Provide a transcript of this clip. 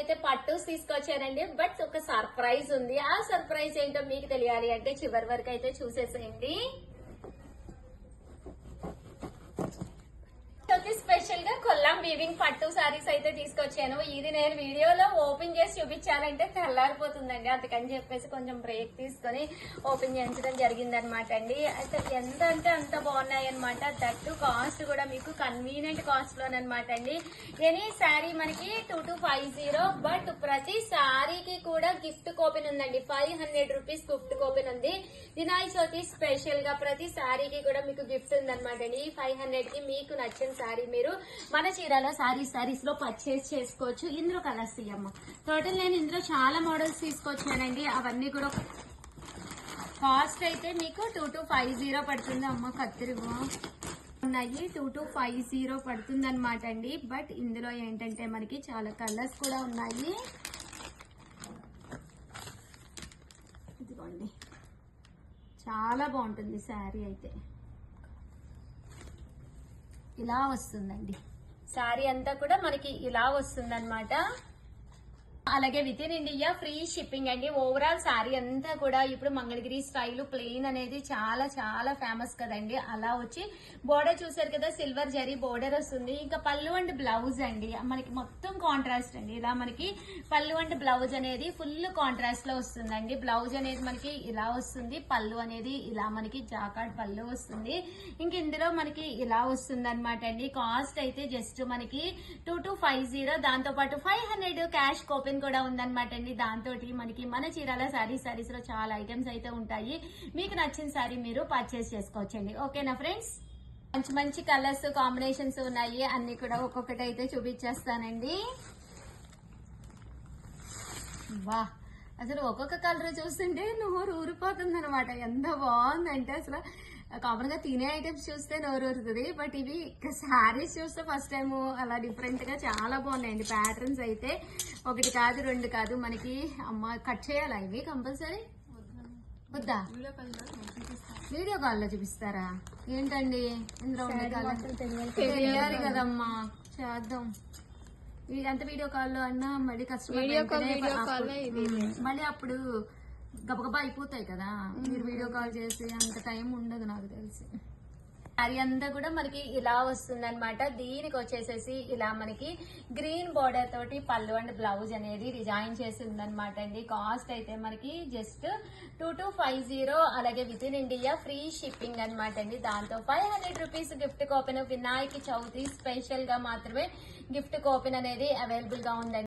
అయితే పట్టుస్ తీసుకొచ్చానండి. బట్ ఒక సర్ప్రైజ్ ఉంది. ఆ సర్ప్రైజ్ ఏంటో మీకు తెలియాలి అంటే చివరి వరకు అయితే చూసేసేయండి. స్పెషల్ గా కొల్లాం వీవింగ్ పట్టు సారీస్ అయితే తీసుకొచ్చాను. ఇది నేను వీడియోలో ఓపెన్ చేసి చూపించాలంటే తెల్లారిపోతుందండి. అందుకని చెప్పేసి కొంచెం బ్రేక్ తీసుకొని ఓపెన్ చేయించడం జరిగిందనమాట అండి. అయితే ఎంత అంటే అంత బాగున్నాయి అనమాట. దట్టు కాస్ట్ కూడా మీకు కన్వీనియంట్ కాస్ట్ లోనమాట అండి. ఎనీ శారీ మనకి 2250. బట్ ప్రతి శారీకి కూడా గిఫ్ట్ కూపన్ ఉందండి. 500 రూపీస్ గిఫ్ట్ కూపన్ ఉంది. వినాయక చవితి స్పెషల్ గా ప్రతి శారీకి కూడా మీకు గిఫ్ట్ ఉందనమాట అండి. 500 కి మీకు నచ్చిన శారీ మీరు మన చీరాల సారీస్ లో పర్చేస్ చేసుకోవచ్చు. ఇందులో కలర్స్ ఇయ్యమ్మ. టోటల్ నేను ఇందులో చాలా మోడల్స్ తీసుకొచ్చానండి. అవన్నీ కూడా కాస్ట్ అయితే మీకు 2250 పడుతుంది. అమ్మ కత్తిరిగా ఉన్నాయి. 2250 పడుతుంది అనమాట అండి. బట్ ఇందులో ఏంటంటే మనకి చాలా కలర్స్ కూడా ఉన్నాయి. ఇదిగోండి, చాలా బాగుంటుంది శారీ అయితే. ఇలా వస్తుందండి శారీ అంతా కూడా మనకి ఇలా వస్తుందన్నమాట. అలాగే with in India free shipping అండి. ఓవరాల్ శారీ అంతా కూడా ఇప్పుడు మంగళగిరి స్టైల్ ప్లెయిన్ అనేది చాలా చాలా ఫేమస్ కదండి. అలా వచ్చి బోర్డర్ చూసారు కదా, సిల్వర్ జరీ బోర్డర్ వస్తుంది. ఇంకా పళ్ళు అండ్ బ్లౌజ్ అండి మనకి మొత్తం కాంట్రాస్ట్ అండి. ఇలా మనకి పళ్ళు అండ్ బ్లౌజ్ అనేది ఫుల్ కాంట్రాస్ట్ లో వస్తుందండి. బ్లౌజ్ అనేది మనకి ఇలా వస్తుంది. పళ్ళు అనేది ఇలా మనకి జాకార్డ్ పళ్ళు వస్తుంది. ఇంక ఇందులో మనకి ఇలా వస్తుంది అనమాట అండి. కాస్ట్ అయితే జస్ట్ మనకి 2250. దాంతో పాటు 500 క్యాష్ కూపన్ కూడా ఉందన్నమాట అండి. దాంతో మనకి మన చీరాల సారీస్ లో చాలా ఐటమ్స్ అయితే ఉంటాయి. మీకు నచ్చిన సారీ మీరు పర్చేస్ చేసుకోవచ్చండి. ఓకేనా ఫ్రెండ్స్? మంచి మంచి కలర్స్ కాంబినేషన్స్ ఉన్నాయి. అన్ని కూడా ఒక్కొక్కటి అయితే చూపించేస్తానండి. వా, అసలు ఒక్కొక్క కలర్ చూస్తుంటే నోరు ఊరిపోతుంది అనమాట. ఎంత బాగుందంటే అసలు కామన్ గా తినే ఐటమ్స్ చూస్తే నోరు ఊరుతుంది. బట్ ఇవి శారీస్ చూస్తే ఫస్ట్ టైం అలా డిఫరెంట్ గా చాలా బాగున్నాయండి. ప్యాటర్న్స్ అయితే ఒకటి కాదు రెండు కాదు. మనకి అమ్మ కట్ చేయాలా ఇవి కంపల్సరీ? వద్దా, వీడియో కాల్ లో చూపిస్తారా ఏంటండి? ఇందులో తెలియాలి కదమ్మా, చేద్దాం. అంత వీడియో కాల్ లో అన్నా మళ్ళీ కస్టమర్ మళ్ళీ అప్పుడు గబగబా అయిపోతాయి కదా. మీరు వీడియో కాల్ చేసి అంత టైం ఉండదు నాకు తెలిసి. శారీ అంతా కూడా మనకి ఇలా వస్తుంది అనమాట. దీనికి వచ్చేసేసి ఇలా మనకి గ్రీన్ బోర్డర్ తోటి పళ్ళు అండ్ బ్లౌజ్ అనేది డిజైన్ చేసి ఉందనమాట అండి. కాస్ట్ అయితే మనకి జస్ట్ 2250. అలాగే with in India free shipping అనమాట అండి. దాంతో 500 rupees gift coupon. Vinayaka Chavithi special గా మాత్రమే గిఫ్ట్ కూపన్ అనేది అవైలబుల్ గా ఉందండి.